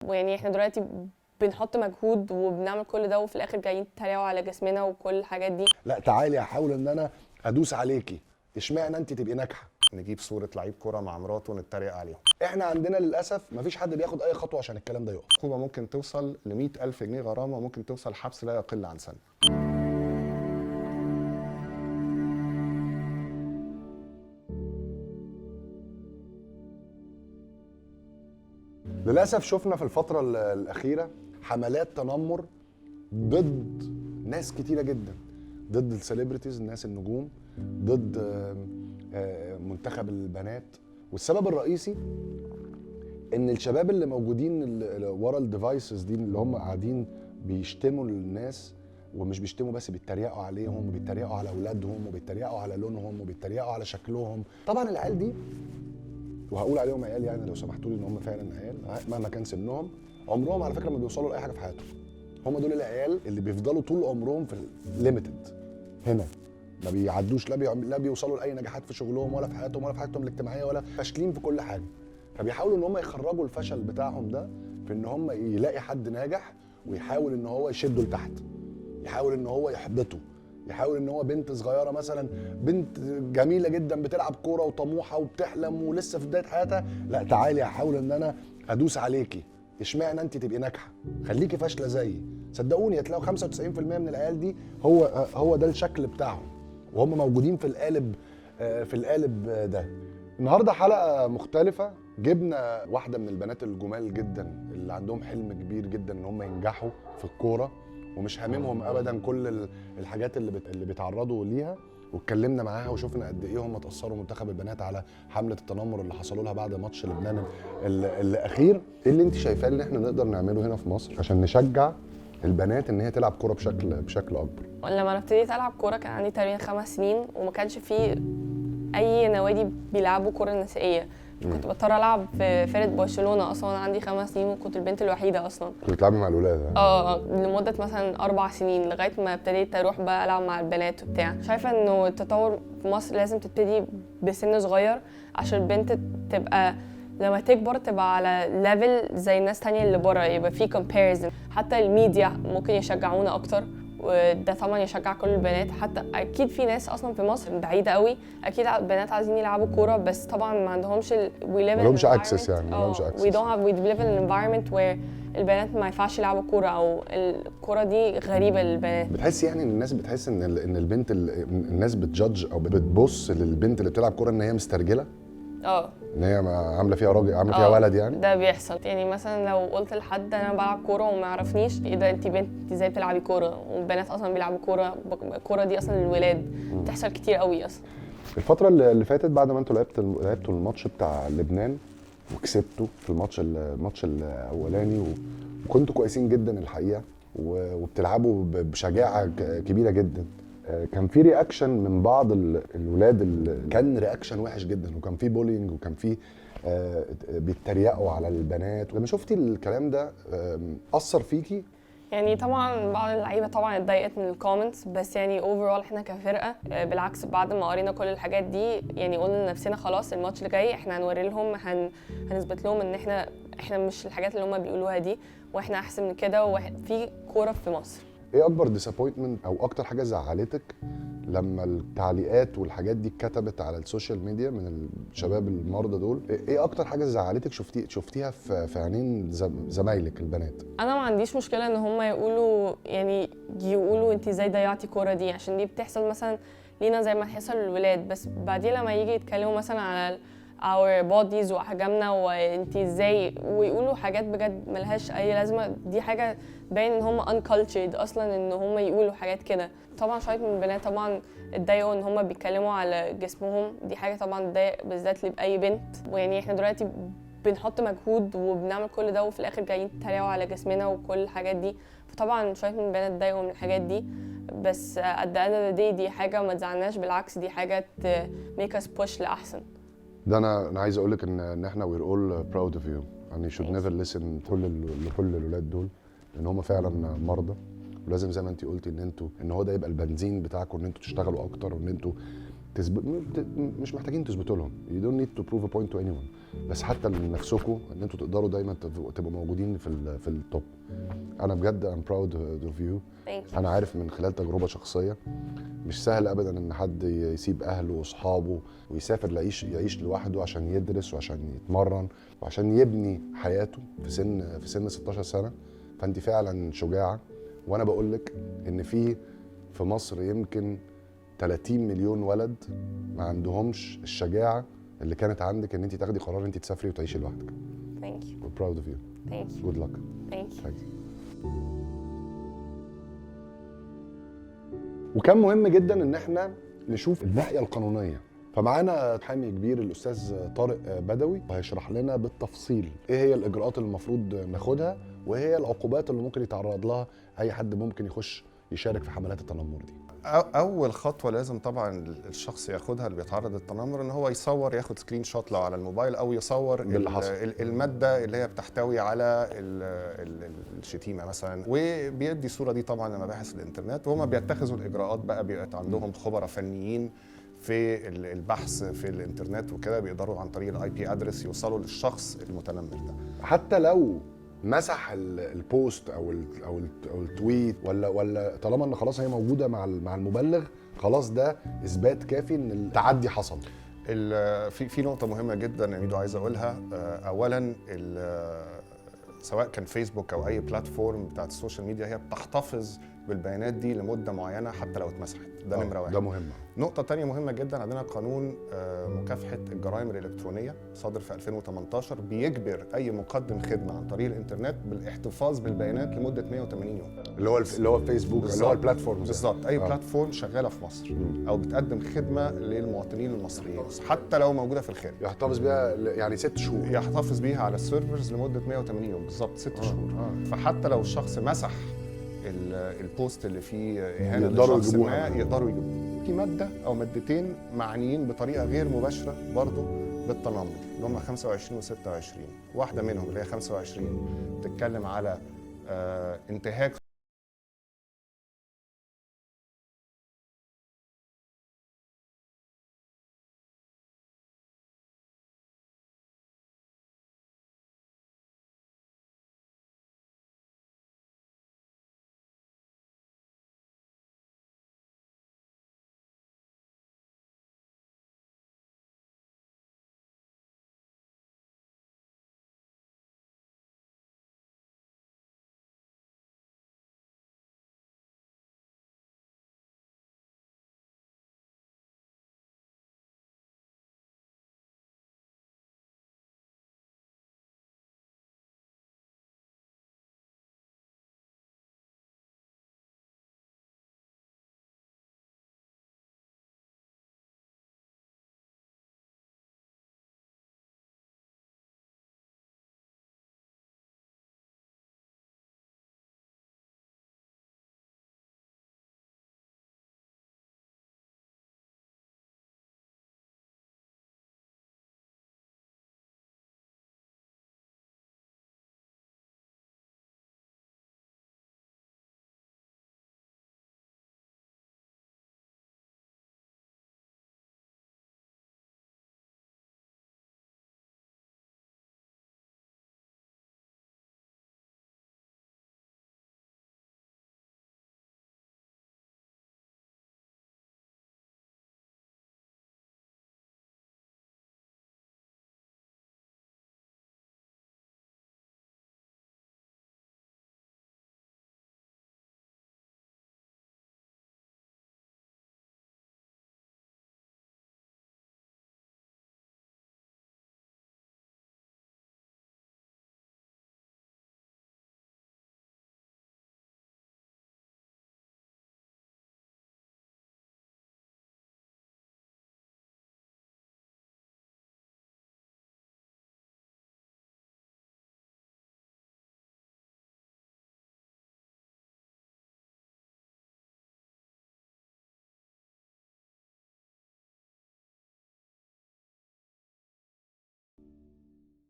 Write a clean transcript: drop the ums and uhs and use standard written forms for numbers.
ويعني احنا دلوقتي بنحط مجهود وبنعمل كل ده وفي الاخر جايين تتريقوا على جسمنا وكل الحاجات دي. لا تعالي احاول ان انا ادوس عليكي، اشمعنى انت تبقي ناجحه؟ نجيب صورة لعيب كرة مع مراته ونتريق عليهم. احنا عندنا للاسف مفيش حد بياخد اي خطوه عشان الكلام ده يقف. عقوبة ممكن توصل ل 100,000 جنيه غرامة، وممكن توصل حبس لا يقل عن سنة. للاسف شفنا في الفتره الاخيره حملات تنمر ضد ناس كتيره جدا، ضد السليبرتيز، الناس النجوم، ضد منتخب البنات. والسبب الرئيسي ان الشباب اللي موجودين ورا الديفايسز دي اللي هم قاعدين بيشتموا الناس، ومش بيشتموا بس، بيتريقوا عليهم وبيتريقوا على اولادهم وبيتريقوا على لونهم وبيتريقوا على شكلهم. طبعا العيال دي، وهقول عليهم عيال يعني لو سمحتوا لي ان هم فعلا عيال مهما كان سنهم، عمرهم على فكره ما بيوصلوا لاي حاجه في حياتهم. هم دول العيال اللي بيفضلوا طول عمرهم في الليميتد هنا، ما بيعدوش لا بيوصلوا لاي نجاحات في شغلهم ولا في حياتهم ولا في حياتهم الاجتماعيه، ولا فاشلين في كل حاجه. فبيحاولوا ان هم يخرجوا الفشل بتاعهم ده في ان هم يلاقي حد ناجح ويحاول ان هو يشده لتحت، يحاول ان هو يحبطه، يحاول ان هو بنت صغيره مثلا، بنت جميله جدا بتلعب كوره وطموحه وبتحلم ولسه في بدايه حياتها، لا تعالي احاول ان انا ادوس عليكي، اشمعنى انت تبقي ناجحه؟ خليكي فاشله زيي. صدقوني هتلاقوا 95% من العيال دي هو ده الشكل بتاعهم، وهم موجودين في القالب ده. النهارده حلقه مختلفه، جبنا واحده من البنات الجمال جدا اللي عندهم حلم كبير جدا ان هم ينجحوا في الكوره، ومش هاممهم ابدا كل الحاجات اللي بيتعرضوا ليها، واتكلمنا معاها وشفنا قد ايه هم اتاثروا منتخب البنات على حمله التنمر اللي حصلوا لها بعد ماتش لبنان الاخير. ايه اللي انت شايفاه اللي احنا نقدر نعمله هنا في مصر عشان نشجع البنات ان هي تلعب كوره بشكل اكبر؟ لما انا ابتديت العب كوره كان عندي تقريبا 5 سنين وما كانش في اي نوادي بيلعبوا كوره نسائيه. كنت بضطر العب في فرقه برشلونه، اصلا انا عندي 5 سنين وكنت البنت الوحيده اصلا. كنت بتلعبي مع الولاد؟ لمده مثلا 4 سنين لغايه ما ابتديت اروح بقى العب مع البنات وبتاع. شايفه انه التطور في مصر لازم تبتدي بسن صغير عشان البنت تبقى لما تكبر تبقى على ليفل زي الناس تانية اللي بره، يبقى في كومباريزن. حتى الميديا ممكن يشجعونا اكتر، وده طبعا يشجع كل البنات. حتى اكيد في ناس اصلا في مصر بعيده قوي، اكيد البنات عايزين يلعبوا كوره بس طبعا ما عندهمش ما لهمش اكسس، يعني ما لهمش اكسس. we live in an environment where البنات ما ينفعش يلعبوا كوره، او الكوره دي غريبه للبنات. بتحس يعني ان الناس بتحس ان البنت الناس بتجادج او بتبص للبنت اللي بتلعب كوره ان هي مسترجله، ان هي عامله فيها راجل، عامله فيها ولد يعني. ده بيحصل. يعني مثلا لو قلت لحد انا بلعب كوره وما يعرفنيش، ايه ده انت بنت، انت ازاي بتلعبي كوره؟ والبنات اصلا بيلعبوا كوره، الكوره دي اصلا للولاد. بتحصل كتير قوي اصلا. الفتره اللي فاتت بعد ما انتوا لعبتوا الماتش بتاع لبنان وكسبتوا في الماتش الاولاني وكنتوا كويسين جدا الحقيقه، وبتلعبوا بشجاعه كبيره جدا، كان في رياكشن من بعض الولاد كان رياكشن وحش جدا، وكان في بولينج، وكان في بيتريقوا على البنات. لما شفتي الكلام ده اثر فيكي؟ يعني طبعا بعض اللعيبه طبعا اتضايقت من الكومنتس، بس يعني اوفرول احنا كفرقه بالعكس بعد ما قرينا كل الحاجات دي يعني قلنا لنفسنا خلاص الماتش اللي جاي احنا هنوري لهم، هنثبت لهم ان احنا مش الحاجات اللي هم بيقولوها دي، واحنا احسن من كده، وفي كوره في مصر. ايه اكبر ديسابوينتمنت او اكتر حاجه زعلتك لما التعليقات والحاجات دي اتكتبت على السوشيال ميديا من الشباب المرضى دول؟ ايه اكتر حاجه زعلتك شفتيها في عينين زمايلك البنات؟ انا ما عنديش مشكله ان هم يقولوا انت ازاي ضيعتي الكوره دي، عشان دي بتحصل مثلا لينا زي ما تحصل للولاد، بس بعدين لما يجي يتكلموا مثلا على our bodies واحجامنا وانتي ازاي، ويقولوا حاجات بجد ملهاش اي لازمه، دي حاجه باين ان هم uncultured اصلا ان هم يقولوا حاجات كده. طبعا شويه من البنات طبعا اتضايقوا ان هم بيتكلموا على جسمهم، دي حاجه طبعا تضايق بالذات لاي بنت. ويعني احنا دلوقتي بنحط مجهود وبنعمل كل ده وفي الاخر جايين تتريقوا على جسمنا وكل الحاجات دي، فطبعا شويه من البنات اتضايقوا من الحاجات دي. بس at the end of the day دي حاجه ما تزعلناش، بالعكس دي حاجه make us push لاحسن. ده انا عايز اقول لك ان احنا we're all proud of you، يعني should never listen لكل الولاد دول، لان هم فعلا مرضى، ولازم زي ما انت قلتي ان هو ده يبقى البنزين بتاعكم، ان انتوا تشتغلوا اكتر، وان انتوا مش محتاجين تثبتوا لهم. you don't need to prove a point to anyone. بس حتى لنفسكم ان انتوا تقدروا دايما تبقوا موجودين في التوب. انا بجد I'm proud of you. Thank you. انا عارف من خلال تجربه شخصيه مش سهل ابدا ان حد يسيب اهله واصحابه ويسافر يعيش لوحده عشان يدرس وعشان يتمرن وعشان يبني حياته في سن 16 سنه. فانت فعلا شجاعه. وانا بقول لك ان في مصر يمكن 30 مليون ولد ما عندهمش الشجاعه اللي كانت عندك ان انت تاخدي قرار ان انت تسافري وتعيشي لوحدك. Thank you. We're proud of you. Thank you. Good luck. Thank you. Thanks. وكان مهم جدا ان احنا نشوف الناحيه القانونيه. فمعانا محامي كبير الاستاذ طارق بدوي وهيشرح لنا بالتفصيل ايه هي الاجراءات اللي المفروض ناخدها وايه هي العقوبات اللي ممكن يتعرض لها اي حد ممكن يخش يشارك في حملات التنمر دي. اول خطوه لازم طبعا الشخص ياخدها اللي بيتعرض للتنمر ان هو يصور، ياخد سكرين شوت لو على الموبايل، او يصور الماده اللي هي بتحتوي على الشتيمه مثلا، وبيدي الصوره دي طبعا لمباحث الانترنت، وهم بيتخذوا الاجراءات بقى. بيبقى عندهم خبراء فنيين في البحث في الانترنت وكده، بيقدروا عن طريق الاي بي ادرس يوصلوا للشخص المتنمر ده. حتى لو مسح البوست او التويت ولا طالما ان خلاص هي موجوده مع المبلغ، خلاص ده اثبات كافي ان التعدي حصل. في نقطه مهمه جدا يا ميدو عايز اقولها. اولا سواء كان فيسبوك او اي بلاتفورم بتاعت السوشيال ميديا هي بتحتفظ بالبيانات دي لمده معينه حتى لو اتمسحت. ده نمره واحد. ده مهم. نقطه تانية مهمه جدا، عندنا قانون مكافحه الجرائم الالكترونيه صادر في 2018 بيجبر اي مقدم خدمه عن طريق الانترنت بالاحتفاظ بالبيانات لمده 180 يوم. اللي هو فيسبوك، اللي هو البلاتفورم بالظبط. اي بلاتفورم شغاله في مصر او بتقدم خدمه للمواطنين المصريين حتى لو موجوده في الخارج يحتفظ بيها يعني 6 شهور، يحتفظ بيها على السيرفرز لمده 180 يوم بالظبط 6 شهور. فحتى لو الشخص مسح البوست اللي فيه اهانه لشخص ما يقدروا يجيبوها. في ماده او مادتين معنيين بطريقه غير مباشره برضه بالتنمر اللي هم 25 و26. واحده منهم اللي هي 25 بتتكلم على انتهاك